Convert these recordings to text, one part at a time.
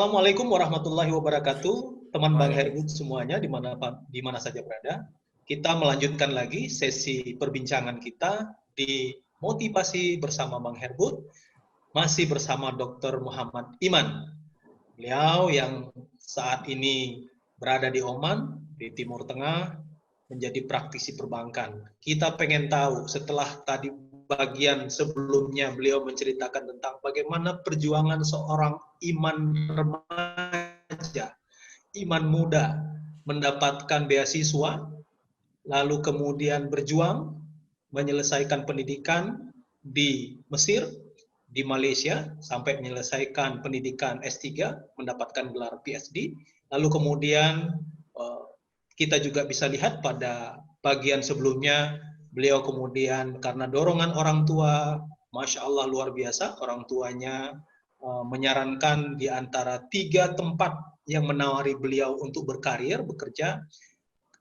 Assalamualaikum warahmatullahi wabarakatuh, teman Bang Waalaikumsalam. Herbut semuanya di mana saja berada. Kita melanjutkan lagi sesi perbincangan kita di motivasi bersama Bang Herbut, masih bersama Dr. Muhammad Iman. Beliau yang saat ini berada di Oman, di Timur Tengah, menjadi praktisi perbankan. Kita pengen tahu setelah tadi bagian sebelumnya beliau menceritakan tentang bagaimana perjuangan seorang iman remaja, iman muda mendapatkan beasiswa, lalu kemudian berjuang menyelesaikan pendidikan di Mesir, di Malaysia, sampai menyelesaikan pendidikan S3, mendapatkan gelar PhD, lalu kemudian kita juga bisa lihat pada bagian sebelumnya, beliau kemudian karena dorongan orang tua, Masya Allah luar biasa, orang tuanya menyarankan di antara 3 tempat yang menawari beliau untuk berkarir, bekerja,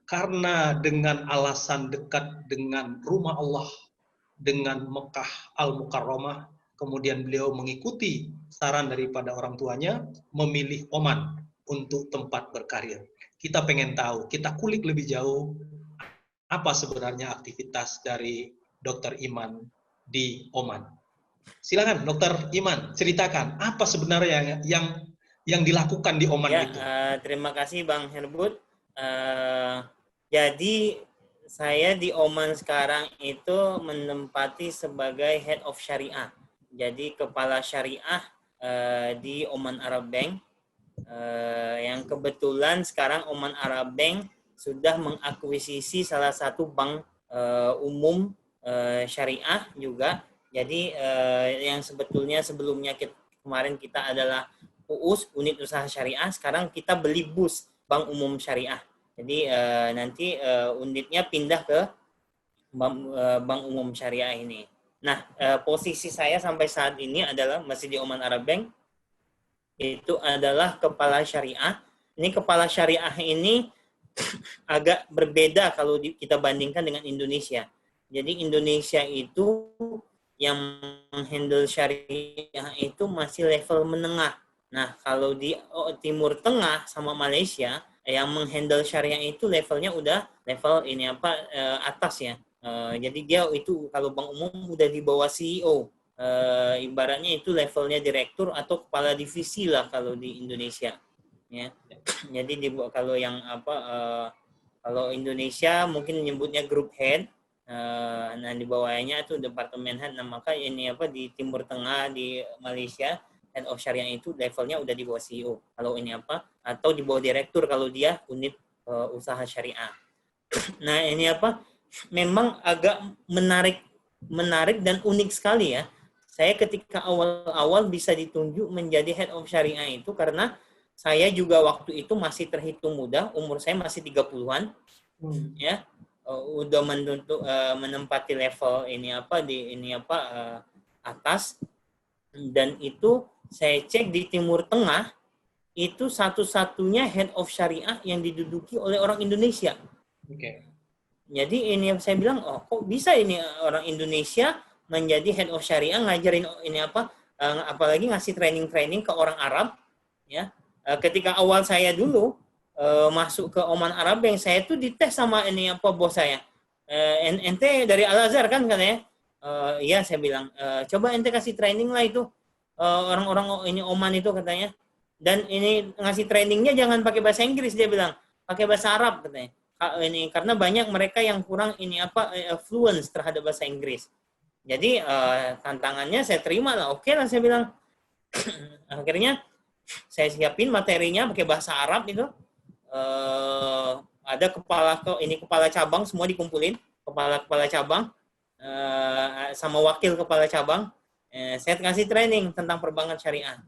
karena dengan alasan dekat dengan rumah Allah, dengan Mekah Al-Mukarramah, kemudian beliau mengikuti saran daripada orang tuanya, memilih Oman untuk tempat berkarir. Kita pengen tahu, kita kulik lebih jauh, apa sebenarnya aktivitas dari Dr. Iman di Oman. Silakan Dr. Iman, ceritakan apa sebenarnya yang dilakukan di Oman Ya, itu. terima kasih Bang Herbut. Jadi saya di Oman sekarang itu menempati sebagai Head of Syariah. Jadi kepala syariah di Oman Arab Bank. Yang kebetulan sekarang Oman Arab Bank sudah mengakuisisi salah satu bank umum syariah juga. Jadi yang sebetulnya sebelumnya kemarin kita adalah UUS, unit usaha syariah, sekarang kita beli BUS, Bank Umum Syariah. Jadi nanti unitnya pindah ke Bank Umum Syariah ini. Nah, posisi saya sampai saat ini adalah masih di Oman Arab Bank, itu adalah kepala syariah. Ini kepala syariah ini agak berbeda kalau kita bandingkan dengan Indonesia. Jadi Indonesia itu yang handle syariah itu masih level menengah. Nah, kalau di Timur Tengah sama Malaysia yang menghandle syariah itu levelnya udah level ini atas ya. Jadi dia itu kalau bank umum udah di bawah CEO. Ibaratnya itu levelnya direktur atau kepala divisi lah kalau di Indonesia. Ya. Jadi kalau yang kalau Indonesia mungkin menyebutnya group head. Nah di bawahnya itu departemen head. Nah maka ini di Timur Tengah di Malaysia head of syariah itu levelnya udah di bawah CEO. Kalau ini atau di bawah direktur kalau dia unit usaha syariah. Nah ini memang agak menarik dan unik sekali ya. Saya ketika awal-awal bisa ditunjuk menjadi head of syariah itu karena saya juga waktu itu masih terhitung muda, umur saya masih 30-an. Ya. Udah menempati level atas, dan itu saya cek di Timur Tengah itu satu-satunya head of syariah yang diduduki oleh orang Indonesia. Jadi ini saya bilang, kok bisa ini orang Indonesia menjadi head of syariah, ngajarin ini apalagi ngasih training ke orang Arab ya. Ketika awal saya dulu masuk ke Oman Arab Bank, saya tuh dites sama bos saya. Ente dari Al Azhar kan katanya. Iya saya bilang, coba ente kasih training lah itu orang-orang ini Oman itu katanya. Dan ini ngasih trainingnya jangan pakai bahasa Inggris, dia bilang, pakai bahasa Arab katanya. Ini karena banyak mereka yang kurang fluent terhadap bahasa Inggris. Jadi tantangannya saya terima lah, oke lah saya bilang. Akhirnya saya siapin materinya pakai bahasa Arab itu. Ada kepala cabang semua dikumpulin, kepala cabang sama wakil kepala cabang. Saya kasih training tentang perbankan syariah.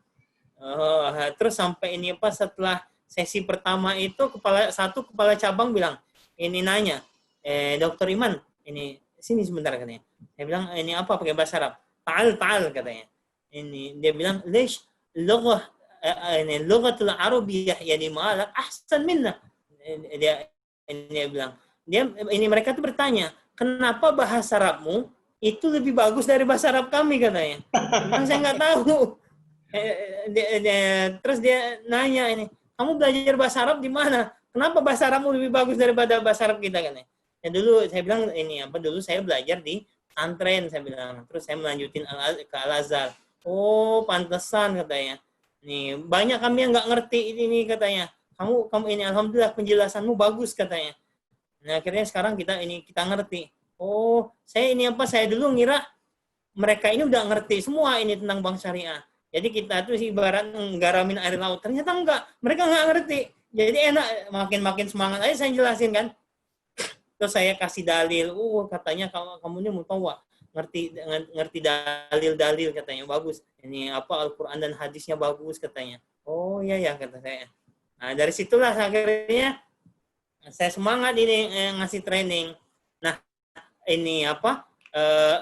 Terus sampai setelah sesi pertama itu kepala cabang bilang, ini nanya, Dokter Iman, ini sini sebentar katanya. Saya bilang, ini apa pakai bahasa Arab? Ta'al katanya. Ini dia bilang, "Lish lughatul Arabiyyah yani malak ahsan minna." Dia bilang, mereka tuh bertanya, "Kenapa bahasa Arabmu itu lebih bagus dari bahasa Arab kami?" katanya. Memang saya nggak tahu. Terus dia nanya ini, kamu belajar bahasa Arab di mana? Kenapa bahasa Arabmu lebih bagus daripada bahasa Arab kita kan? Ya dulu saya bilang ini apa? Dulu saya belajar di pesantren saya bilang. Terus saya melanjutin ke Al Azhar. Oh pantesan katanya. Nih banyak kami yang nggak ngerti ini katanya. Kamu ini alhamdulillah penjelasanmu bagus katanya. Nah akhirnya sekarang kita ngerti. Oh saya ini apa? Saya dulu ngira mereka ini udah ngerti semua ini tentang bank syariah. Jadi kita tuh ibarat nggaramin air laut. Ternyata enggak. Mereka nggak ngerti. Jadi enak, makin semangat aja saya jelasin kan. Terus saya kasih dalil. Katanya kamu ini mutawwa. Ngerti dalil-dalil katanya. Bagus. Ini apa Al-Quran dan hadisnya bagus katanya. Oh iya ya kata saya. Nah dari situlah akhirnya saya semangat ini ngasih training. Nah ini apa?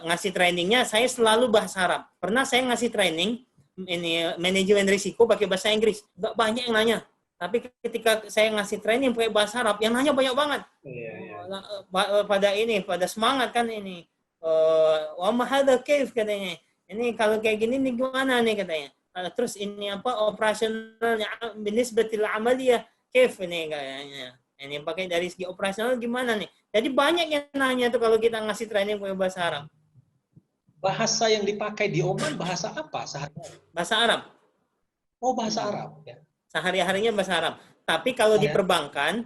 Ngasih trainingnya saya selalu bahasa Arab. Pernah saya ngasih training ini manajemen risiko pakai bahasa Inggris. Nggak banyak yang nanya. Tapi ketika saya ngasih training pakai bahasa Arab, yang nanya banyak banget. Pada semangat kan ini. Wa ma hadza kaif katanya. Ini kalau kayak gini nih gimana nih katanya. Terus ini apa operasionalnya binisbatil amaliyah kaif ini kayaknya. Ini pakai dari segi operasional gimana nih? Jadi banyak yang nanya tuh kalau kita ngasih training pakai bahasa Arab. Bahasa yang dipakai di Oman bahasa apa sehari-hari? Bahasa Arab. Oh, bahasa Arab ya. Sehari-harinya bahasa Arab. Tapi kalau di perbankan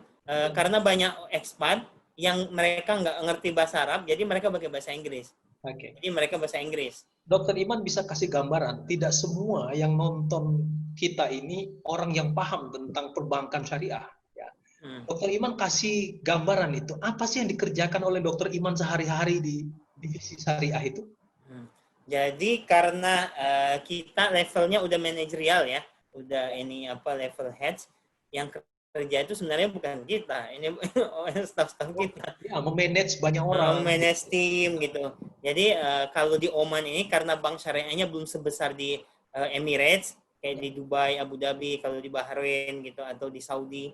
karena banyak ekspat yang mereka nggak ngerti bahasa Arab, jadi mereka pakai bahasa Inggris. Oke. Jadi mereka bahasa Inggris. Dokter Iman bisa kasih gambaran, tidak semua yang nonton kita ini orang yang paham tentang perbankan syariah. Dokter Iman kasih gambaran itu. Apa sih yang dikerjakan oleh Dokter Iman sehari-hari di divisi syariah itu? Jadi karena kita levelnya udah manajerial ya, udah ini apa level heads, yang kerja itu sebenarnya bukan kita, ini staff-staff kita. Ya, memanage banyak orang. Memanage tim gitu. Jadi kalau di Oman ini karena bank syariahnya belum sebesar di Emirates, kayak di Dubai, Abu Dhabi, kalau di Bahrain gitu atau di Saudi,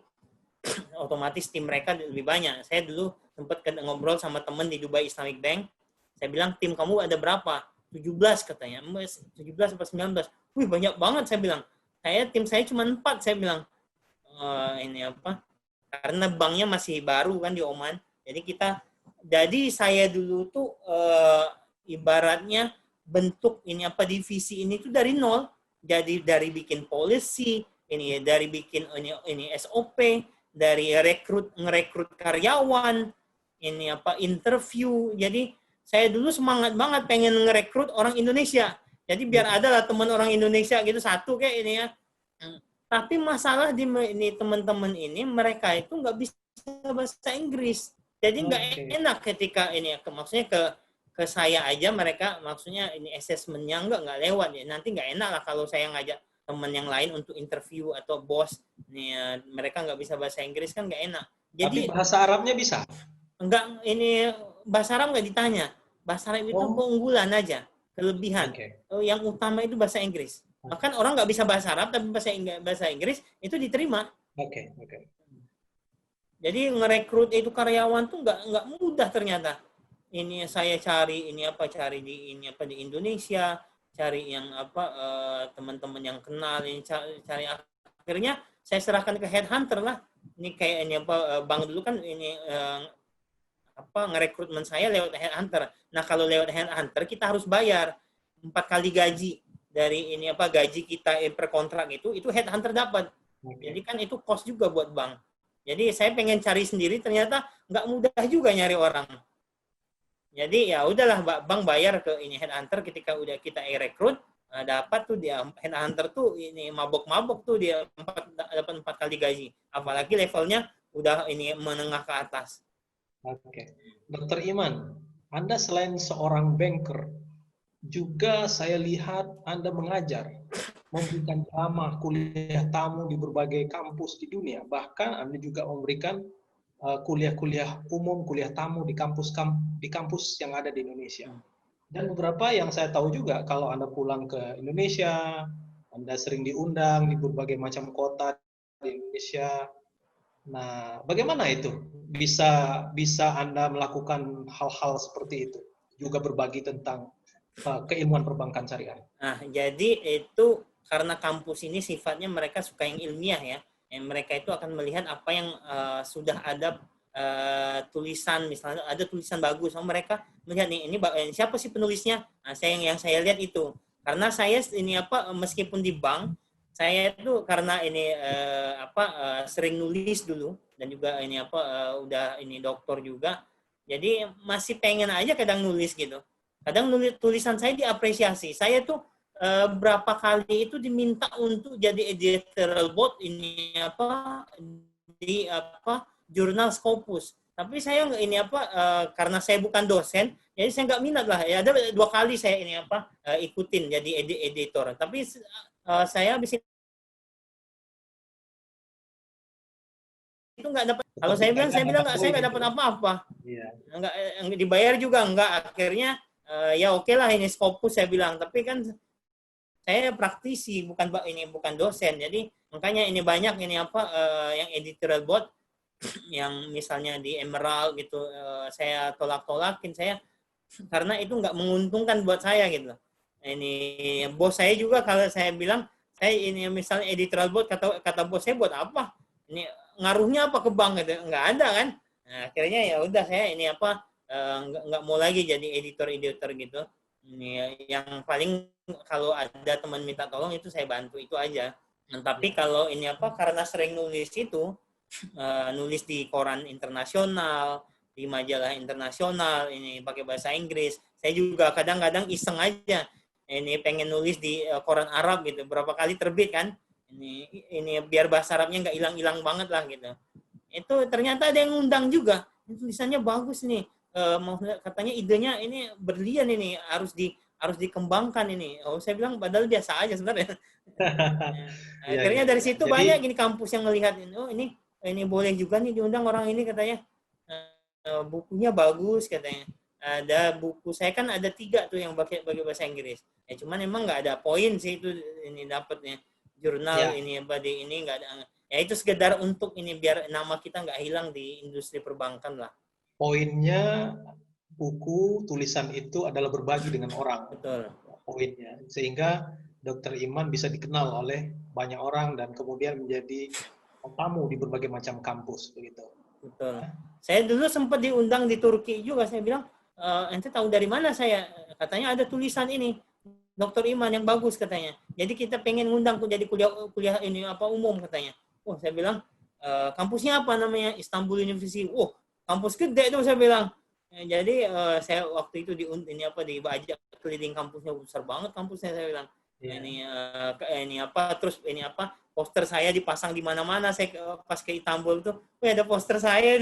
otomatis tim mereka lebih banyak. Saya dulu sempat ngobrol sama teman di Dubai Islamic Bank. Saya bilang, tim kamu ada berapa? 17 katanya. 17 atau 19. Wih, banyak banget saya bilang. Tim saya cuma 4 saya bilang. Ini apa? Karena banknya masih baru kan di Oman. Jadi saya dulu tuh ibaratnya bentuk ini apa divisi ini tuh dari nol. Jadi dari bikin policy, dari bikin ini SOP, dari ngerekrut karyawan, ini apa interview. Jadi saya dulu semangat banget pengen ngerekrut orang Indonesia. Jadi biar ada lah teman orang Indonesia gitu satu kayak ini ya. Tapi masalah di ini teman-teman ini mereka itu nggak bisa bahasa Inggris. Jadi nggak enak ketika ini maksudnya ke saya aja mereka maksudnya ini assessment-nya nggak lewat ya. Nanti nggak enak lah kalau saya ngajak teman yang lain untuk interview atau bos nih mereka nggak bisa bahasa Inggris kan nggak enak. Jadi bahasa Arabnya bisa? Enggak, ini bahasa Arab nggak ditanya. Bahasa Arab itu keunggulan aja, kelebihan. Yang utama itu bahasa Inggris. Bahkan orang nggak bisa bahasa Arab tapi bahasa Inggris itu diterima. Jadi ngerekrut itu karyawan tuh nggak mudah ternyata. Ini saya cari di Indonesia, cari yang teman-teman yang kenal, ini cari akhirnya saya serahkan ke headhunter lah. Ini kayak ini bang dulu kan ini ngerekrutmen saya lewat headhunter. Nah kalau lewat headhunter kita harus bayar 4 kali gaji dari ini gaji kita per kontrak itu headhunter dapat. Jadi kan itu cost juga buat bank. Jadi saya pengen cari sendiri ternyata nggak mudah juga nyari orang. Jadi ya udahlah bank bayar ke ini headhunter ketika udah kita rekrut dapat tuh dia headhunter tuh ini mabok tuh dia dapat 4 kali gaji. Apalagi levelnya udah ini menengah ke atas. Dokter Iman, Anda selain seorang banker, juga saya lihat Anda mengajar, memberikan ceramah, kuliah tamu di berbagai kampus di dunia. Bahkan Anda juga memberikan kuliah-kuliah umum, kuliah tamu di kampus yang ada di Indonesia. Dan beberapa yang saya tahu juga, kalau Anda pulang ke Indonesia, Anda sering diundang di berbagai macam kota di Indonesia. Nah, bagaimana itu? Bisa Anda melakukan hal-hal seperti itu? Juga berbagi tentang keilmuan perbankan syariah. Nah, jadi itu karena kampus ini sifatnya mereka suka yang ilmiah ya. Mereka itu akan melihat apa yang sudah ada tulisan, misalnya ada tulisan bagus, mereka melihat nih ini siapa sih penulisnya. Nah, yang saya lihat itu karena saya ini meskipun di bank saya itu karena ini sering nulis dulu dan juga ini udah ini doktor juga, jadi masih pengen aja kadang nulis gitu. Kadang nulis tulisan saya diapresiasi. Saya tuh berapa kali itu diminta untuk jadi editorial board ini di jurnal Scopus. Tapi saya nggak ini karena saya bukan dosen, jadi saya nggak minat lah. Ya ada 2 kali saya ini ikutin jadi editor. Tapi saya habis itu nggak dapat. Kalau saya bilang saya nggak dapat apa-apa. Iya. Nggak dibayar juga nggak. Akhirnya ya oke lah ini Scopus saya bilang. Tapi kan saya praktisi bukan dosen. Jadi makanya ini banyak ini yang editorial board yang misalnya di Emerald gitu saya tolak-tolakin saya karena itu nggak menguntungkan buat saya gitu. Ini bos saya juga kalau saya bilang saya ini misalnya editorial board kata bos saya buat apa? Ini ngaruhnya apa ke bank gitu? Nggak ada kan? Nah, akhirnya ya udah saya ini nggak mau lagi jadi editor gitu. Ini yang paling kalau ada teman minta tolong itu saya bantu itu aja. Nah, tapi kalau ini karena sering nulis itu nulis di koran internasional, di majalah internasional, ini pakai bahasa Inggris. Saya juga kadang-kadang iseng aja. Ini pengen nulis di koran Arab gitu. Berapa kali terbit kan? Ini biar bahasa Arabnya nggak hilang-hilang banget lah gitu. Itu ternyata ada yang ngundang juga. Tulisannya bagus nih. Katanya idenya ini berlian ini harus dikembangkan ini. Oh, saya bilang padahal biasa aja sebenarnya. Akhirnya dari situ banyak gini kampus yang melihat oh ini boleh juga nih diundang orang ini katanya. Bukunya bagus katanya. Ada buku saya kan ada 3 tuh yang pakai bahasa Inggris. Ya cuman emang nggak ada poin sih itu ini dapatnya jurnal ini nggak ada. Ya itu sekedar untuk ini biar nama kita nggak hilang di industri perbankan lah. Poinnya buku tulisan itu adalah berbagi dengan orang. Betul. Poinnya sehingga Dr. Iman bisa dikenal oleh banyak orang dan kemudian menjadi tamu di berbagai macam kampus begitu. Betul. Saya dulu sempat diundang di Turki juga. Saya bilang, ente tahu dari mana saya? Katanya ada tulisan ini, Dr. Iman yang bagus katanya. Jadi kita pengen ngundang jadi kuliah ini umum katanya. Oh, saya bilang, kampusnya apa namanya? Istanbul University. Oh, kampus gede itu saya bilang. Jadi saya waktu itu dibajak keliling kampusnya, besar banget kampusnya saya bilang. Terus poster saya dipasang di mana-mana. Saya pas ke Istanbul tuh, ada poster saya.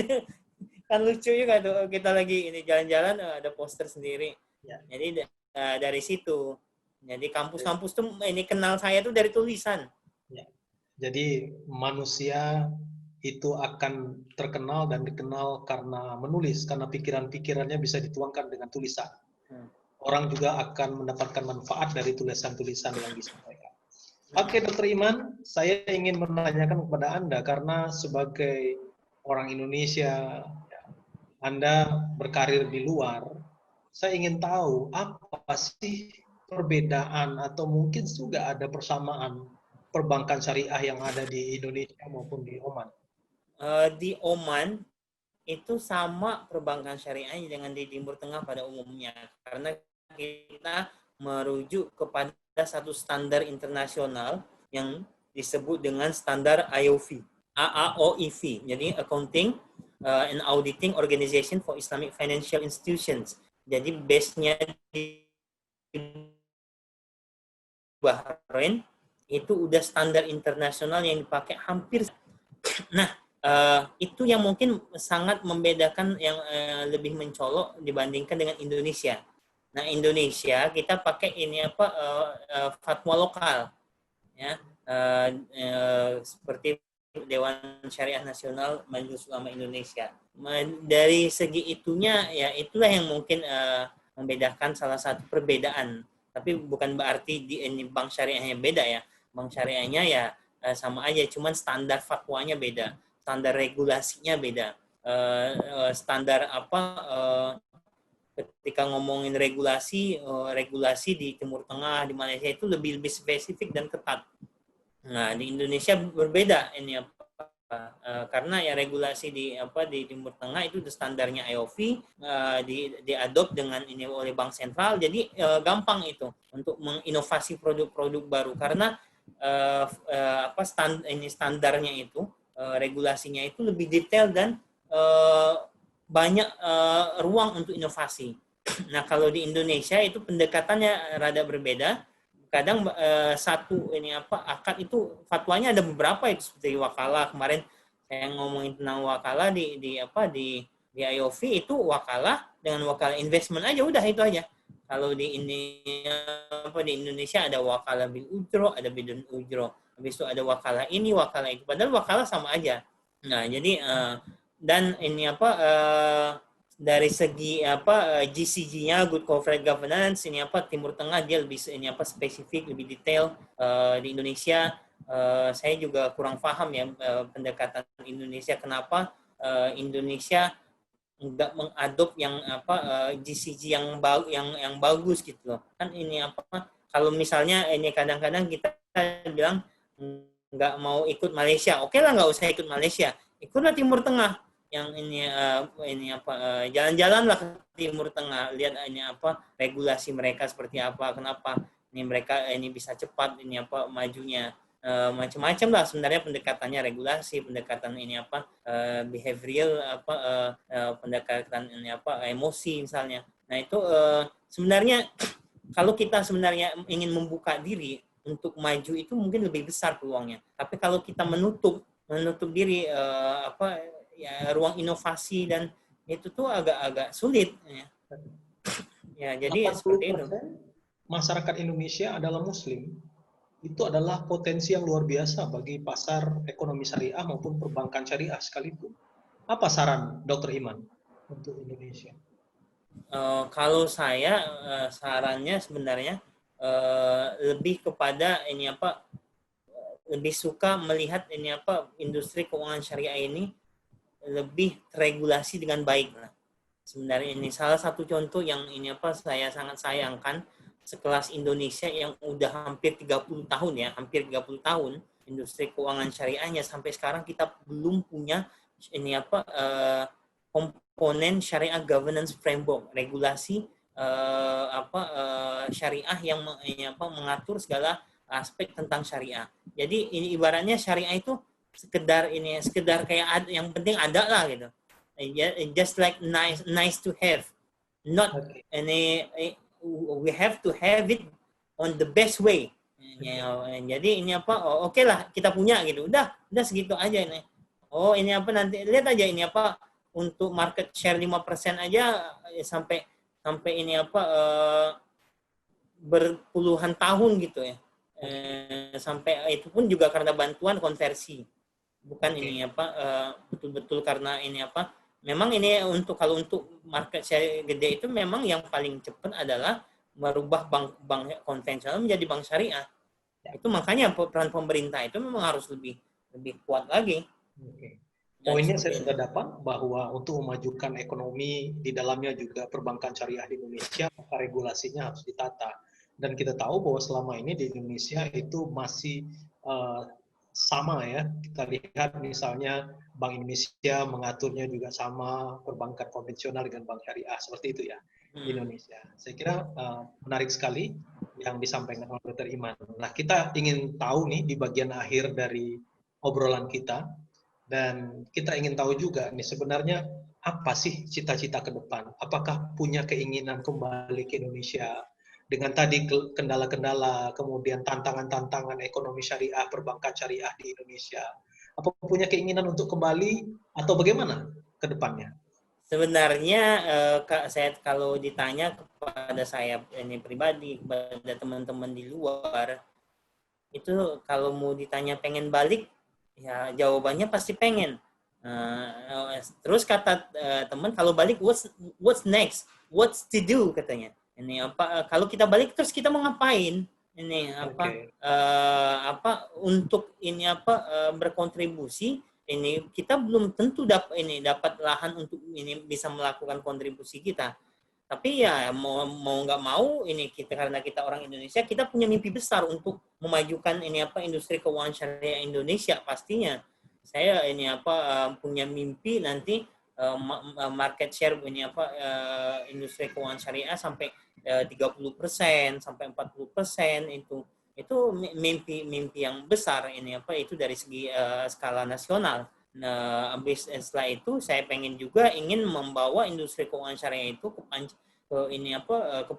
Kan lucu juga tuh kita lagi ini jalan-jalan ada poster sendiri. Ya. Jadi dari situ. Jadi kampus-kampus tuh ini kenal saya tuh dari tulisan. Ya. Jadi manusia itu akan terkenal dan dikenal karena menulis, karena pikiran-pikirannya bisa dituangkan dengan tulisan. Orang juga akan mendapatkan manfaat dari tulisan-tulisan yang disampaikan. Oke, Dr. Iman, saya ingin menanyakan kepada Anda, karena sebagai orang Indonesia, Anda berkarir di luar, saya ingin tahu apa sih perbedaan atau mungkin juga ada persamaan perbankan syariah yang ada di Indonesia maupun di Oman? Di Oman itu sama perbankan syariah dengan di Timur Tengah pada umumnya, karena kita merujuk kepada satu standar internasional yang disebut dengan standar IOV, AAOIV, jadi Accounting and Auditing Organization for Islamic Financial Institutions. Jadi base-nya di Bahrain itu udah standar internasional yang dipakai hampir. Nah, itu yang mungkin sangat membedakan yang lebih mencolok dibandingkan dengan Indonesia. Nah, Indonesia kita pakai ini fatwa lokal, ya, seperti Dewan Syariah Nasional Majelis Ulama Indonesia. Dari segi itunya, ya itulah yang mungkin membedakan salah satu perbedaan. Tapi bukan berarti ini bank syariahnya beda ya. Bank syariahnya ya sama aja, cuman standar fatwanya beda, standar regulasinya beda, standar ketika ketika ngomongin regulasi, regulasi di Timur Tengah, di Malaysia itu lebih spesifik dan ketat. Nah, di Indonesia berbeda ini karena ya regulasi di Timur Tengah itu standarnya IOV diadopt dengan ini oleh Bank Sentral, jadi gampang itu untuk menginovasi produk-produk baru karena standarnya itu regulasinya itu lebih detail dan banyak ruang untuk inovasi. Nah, kalau di Indonesia itu pendekatannya rada berbeda. Kadang akad itu fatwanya ada beberapa itu seperti wakalah. Kemarin saya ngomongin tentang wakalah di IOV itu wakalah dengan wakalah investment aja, udah itu aja. Kalau di Indonesia ada wakalah bil ujro, ada bidun ujro. Habis itu ada wakalah ini, wakalah itu. Padahal wakalah sama aja. Nah, jadi dan ini dari segi GCG-nya, Good Corporate Governance, ini Timur Tengah dia lebih spesifik, lebih detail. Di Indonesia saya juga kurang paham ya pendekatan Indonesia, kenapa Indonesia nggak mengadop yang GCG yang bagus gitu loh. Kan ini kalau misalnya ini kadang-kadang kita bilang nggak mau ikut Malaysia, oke lah nggak usah ikut Malaysia, ikutlah Timur Tengah. Yang jalan-jalanlah ke Timur Tengah, lihat regulasi mereka seperti apa, kenapa ini mereka ini bisa cepat ini majunya, macam-macam lah sebenarnya pendekatannya, regulasi, pendekatan ini behavioral, pendekatan ini emosi misalnya. Nah, itu sebenarnya kalau kita sebenarnya ingin membuka diri untuk maju itu mungkin lebih besar peluangnya. Tapi kalau kita menutup diri ruang inovasi dan itu tuh agak sulit ya. Ya, jadi seperti itu. Masyarakat Indonesia adalah Muslim. Itu adalah potensi yang luar biasa bagi pasar ekonomi syariah maupun perbankan syariah sekalipun. Apa saran Dr. Iman untuk Indonesia? Kalau saya sarannya sebenarnya lebih kepada ini lebih suka melihat ini industri keuangan syariah ini lebih regulasi dengan baik lah. Sebenarnya ini salah satu contoh yang ini saya sangat sayangkan, sekelas Indonesia yang udah hampir 30 tahun ya, hampir 30 tahun industri keuangan syariahnya, sampai sekarang kita belum punya ini komponen syariah governance framework, regulasi syariah yang mengatur segala aspek tentang syariah. Jadi ini ibaratnya syariah itu sekedar kayak yang penting ada lah gitu, just like nice to have, not any we have to have it on the best way. Jadi ini oke lah kita punya gitu, udah segitu aja ini. Ini nanti lihat aja ini untuk market share 5% aja sampai ini berpuluhan tahun gitu ya. Sampai itu pun juga karena bantuan konversi, bukan ini betul-betul karena ini memang ini kalau untuk market share gede itu memang yang paling cepat adalah merubah bank konvensional menjadi bank syariah. Itu makanya peran pemerintah itu memang harus lebih kuat lagi. Poinnya saya sudah dapat bahwa untuk memajukan ekonomi di dalamnya juga perbankan syariah di Indonesia, maka regulasinya harus ditata. Dan kita tahu bahwa selama ini di Indonesia itu masih sama ya. Kita lihat misalnya Bank Indonesia mengaturnya juga sama, perbankan konvensional dengan bank syariah, seperti itu ya di Indonesia. Saya kira menarik sekali yang disampaikan oleh Dr. Iman. Nah, kita ingin tahu nih di bagian akhir dari obrolan kita, dan kita ingin tahu juga nih sebenarnya apa sih cita-cita ke depan? Apakah punya keinginan kembali ke Indonesia dengan tadi kendala-kendala, kemudian tantangan-tantangan ekonomi syariah, perbankan syariah di Indonesia? Apa punya keinginan untuk kembali atau bagaimana ke depannya? Sebenarnya saya kalau ditanya kepada saya ini pribadi, kepada teman-teman di luar, itu kalau mau ditanya pengen balik, ya jawabannya pasti pengen. Terus kata teman, kalau balik what's next? What's to do katanya. Ini kalau kita balik terus kita mau ngapain? Ini untuk ini berkontribusi. Ini kita belum tentu dapat lahan untuk ini bisa melakukan kontribusi kita. Tapi ya mau nggak mau ini kita, karena kita orang Indonesia, kita punya mimpi besar untuk memajukan ini apa industri keuangan syariah Indonesia pastinya. Saya ini apa punya mimpi nanti market share ini apa industri keuangan syariah sampai 30% sampai 40% itu mimpi yang besar ini apa itu dari segi skala nasional. Nah, habis setelah itu saya pengen juga ingin membawa industri keuangan syariah itu ke ini apa ke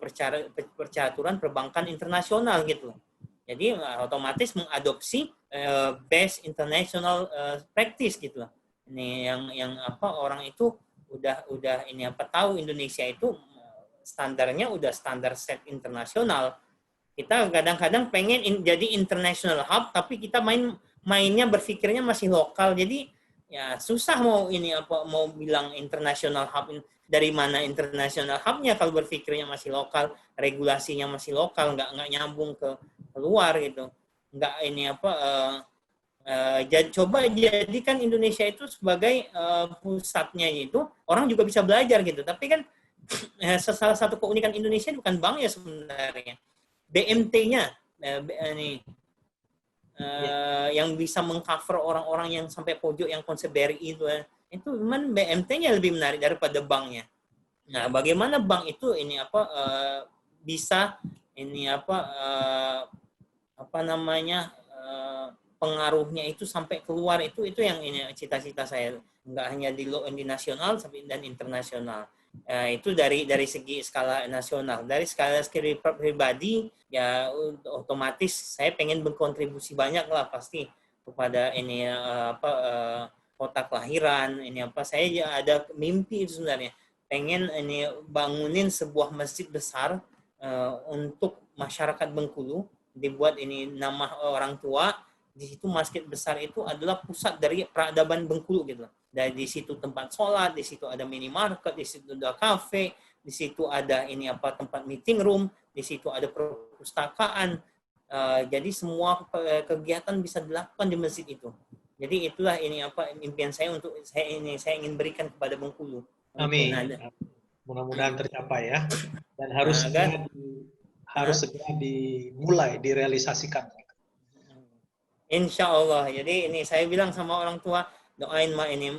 percaturan perbankan internasional gitu. Jadi otomatis mengadopsi best international practice gitu lah. Ini yang apa orang itu udah ini apa tahu Indonesia itu standarnya udah standar set internasional. Kita kadang-kadang pengen jadi international hub tapi kita mainnya berpikirnya masih lokal. Jadi ya susah mau ini apa mau bilang international hub, dari mana international hubnya kalau berpikirnya masih lokal, regulasinya masih lokal, nggak nyambung ke luar gitu, nggak ini apa coba jadikan Indonesia itu sebagai pusatnya itu orang juga bisa belajar gitu. Tapi kan salah satu keunikan Indonesia bukan bank ya sebenarnya, BMT-nya ini yang bisa mengcover orang-orang yang sampai pojok yang konsep BRI itu memang BMT-nya lebih menarik daripada banknya. Nah, bagaimana bank itu ini apa bisa ini apa namanya pengaruhnya itu sampai keluar, itu yang ini cita-cita saya, nggak hanya di nasional tapi dan internasional. Itu dari segi skala nasional. Dari skala pribadi ya otomatis saya pengen berkontribusi banyak lah pasti kepada ini kota kelahiran ini apa. Saya ya ada mimpi itu sebenarnya, pengen ini bangunin sebuah masjid besar untuk masyarakat Bengkulu, dibuat ini nama orang tua. Di situ masjid besar itu adalah pusat dari peradaban Bengkulu gitu. Dari di situ tempat sholat, di situ ada minimarket, di situ ada kafe, di situ ada ini apa tempat meeting room, di situ ada perpustakaan. Jadi semua kegiatan bisa dilakukan di masjid itu. Jadi itulah ini apa impian saya untuk saya ingin berikan kepada Bengkulu. Amin. Mudah-mudahan tercapai ya. Dan harus segera dimulai, direalisasikan. Insya Allah. Jadi ini saya bilang sama orang tua, doain ini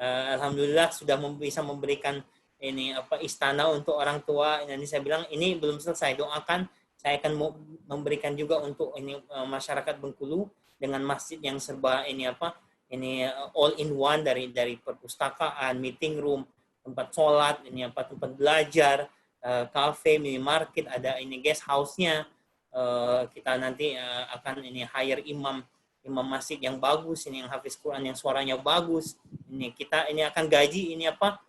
alhamdulillah sudah bisa memberikan ini apa istana untuk orang tua. Nanti saya bilang ini belum selesai, doakan saya akan memberikan juga untuk ini masyarakat Bengkulu dengan masjid yang serba ini apa ini all in one, dari perpustakaan, meeting room, tempat sholat, ini apa tempat belajar, cafe, minimarket, ada ini guest house-nya. Kita nanti akan ini hire imam masjid yang bagus, ini yang hafiz Quran, yang suaranya bagus. Ini kita ini akan gaji ini apa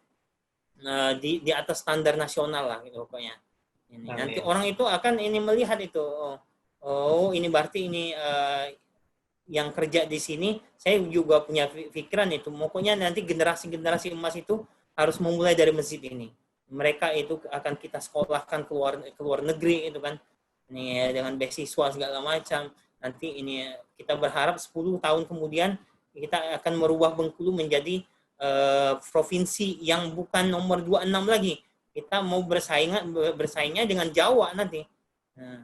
di atas standar nasional lah gitu pokoknya. Ini nanti orang itu akan ini melihat itu oh ini berarti ini yang kerja di sini. Saya juga punya pikiran itu, pokoknya nanti generasi emas itu harus memulai dari masjid ini. Mereka itu akan kita sekolahkan keluar negeri itu kan. Ini dengan beasiswa segala macam. Nanti ini kita berharap 10 tahun kemudian kita akan merubah Bengkulu menjadi provinsi yang bukan nomor 26 lagi. Kita mau bersaingnya dengan Jawa nanti. Nah,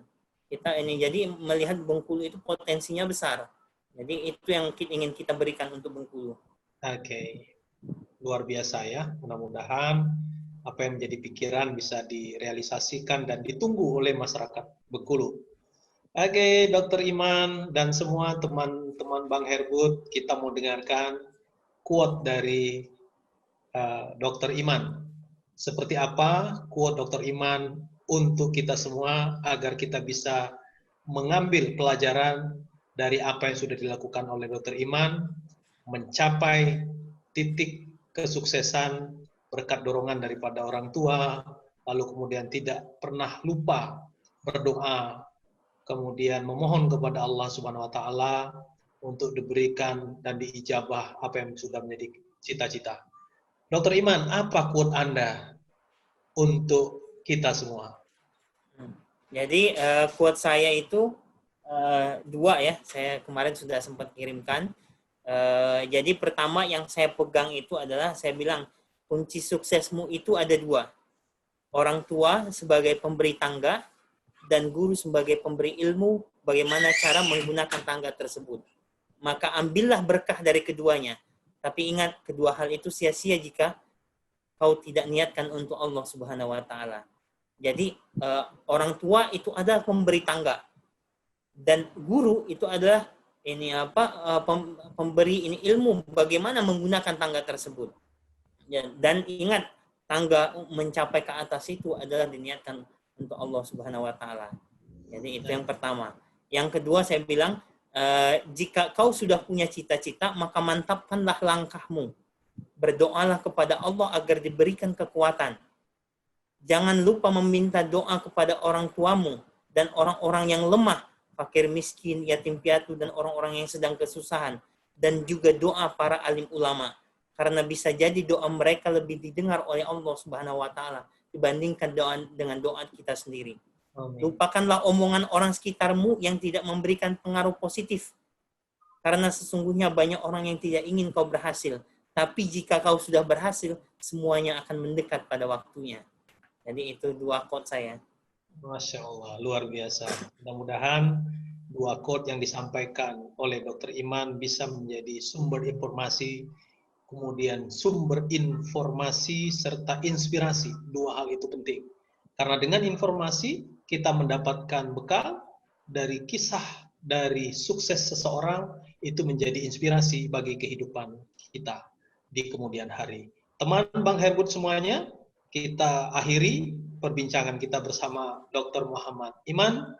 kita ini jadi melihat Bengkulu itu potensinya besar. Jadi itu yang ingin kita berikan untuk Bengkulu. Oke. Luar biasa ya. Mudah-mudahan apa yang menjadi pikiran bisa direalisasikan dan ditunggu oleh masyarakat Bengkulu. Oke, Dr. Iman dan semua teman-teman Bang Herbut, kita mau dengarkan quote dari Dr. Iman. Seperti apa quote Dr. Iman untuk kita semua agar kita bisa mengambil pelajaran dari apa yang sudah dilakukan oleh Dr. Iman, mencapai titik kesuksesan berkat dorongan daripada orang tua, lalu kemudian tidak pernah lupa berdoa, kemudian memohon kepada Allah Subhanahu wa taala untuk diberikan dan diijabah apa yang sudah menjadi cita-cita. Dr. Iman, apa quote Anda untuk kita semua? Jadi quote saya itu dua ya, saya kemarin sudah sempat kirimkan. Jadi pertama yang saya pegang itu adalah saya bilang kunci suksesmu itu ada dua. orang tua sebagai pemberi tangga dan guru sebagai pemberi ilmu bagaimana cara menggunakan tangga tersebut. Maka ambillah berkah dari keduanya. Tapi ingat, kedua hal itu sia-sia jika kau tidak niatkan untuk Allah Subhanahu wa taala. Jadi orang tua itu adalah pemberi tangga dan guru itu adalah pemberi ini ilmu bagaimana menggunakan tangga tersebut. Dan ingat, tangga mencapai ke atas itu adalah diniatkan untuk Allah Subhanahu wa taala. Jadi itu yang pertama. Yang kedua saya bilang, jika kau sudah punya cita-cita, maka mantapkanlah langkahmu. Berdoalah kepada Allah agar diberikan kekuatan. Jangan lupa meminta doa kepada orang tuamu dan orang-orang yang lemah, fakir miskin, yatim piatu, dan orang-orang yang sedang kesusahan. Dan juga doa para alim ulama. Karena bisa jadi doa mereka lebih didengar oleh Allah Subhanahu wa taala dibandingkan dengan doa kita sendiri. Amin. Lupakanlah omongan orang sekitarmu yang tidak memberikan pengaruh positif. Karena sesungguhnya banyak orang yang tidak ingin kau berhasil. Tapi jika kau sudah berhasil, semuanya akan mendekat pada waktunya. Jadi itu dua quote saya. Masya Allah, luar biasa. Mudah-mudahan dua quote yang disampaikan oleh Dr. Iman bisa menjadi sumber informasi, kemudian sumber informasi serta inspirasi. Dua hal itu penting. Karena dengan informasi kita mendapatkan bekal dari kisah, dari sukses seseorang, itu menjadi inspirasi bagi kehidupan kita di kemudian hari. Teman Bang Herbut semuanya, kita akhiri perbincangan kita bersama Dr. Muhammad Iman,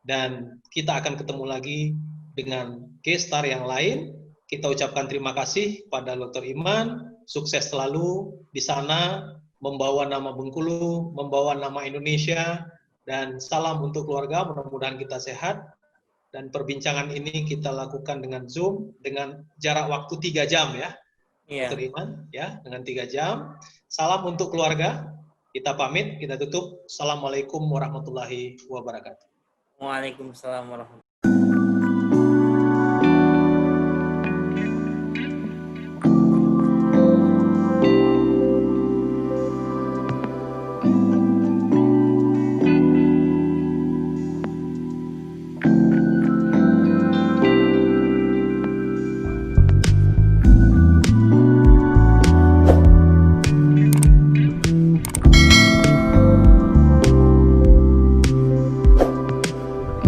dan kita akan ketemu lagi dengan guest star yang lain. Kita ucapkan terima kasih pada Dr. Iman, sukses selalu di sana, membawa nama Bengkulu, membawa nama Indonesia, dan salam untuk keluarga, mudah-mudahan kita sehat. Dan perbincangan ini kita lakukan dengan Zoom, dengan jarak waktu 3 jam ya, Dr. Iman, ya, dengan 3 jam. Salam untuk keluarga, kita pamit, kita tutup. Assalamualaikum warahmatullahi wabarakatuh. Waalaikumsalam warahmatullahi wabarakatuh.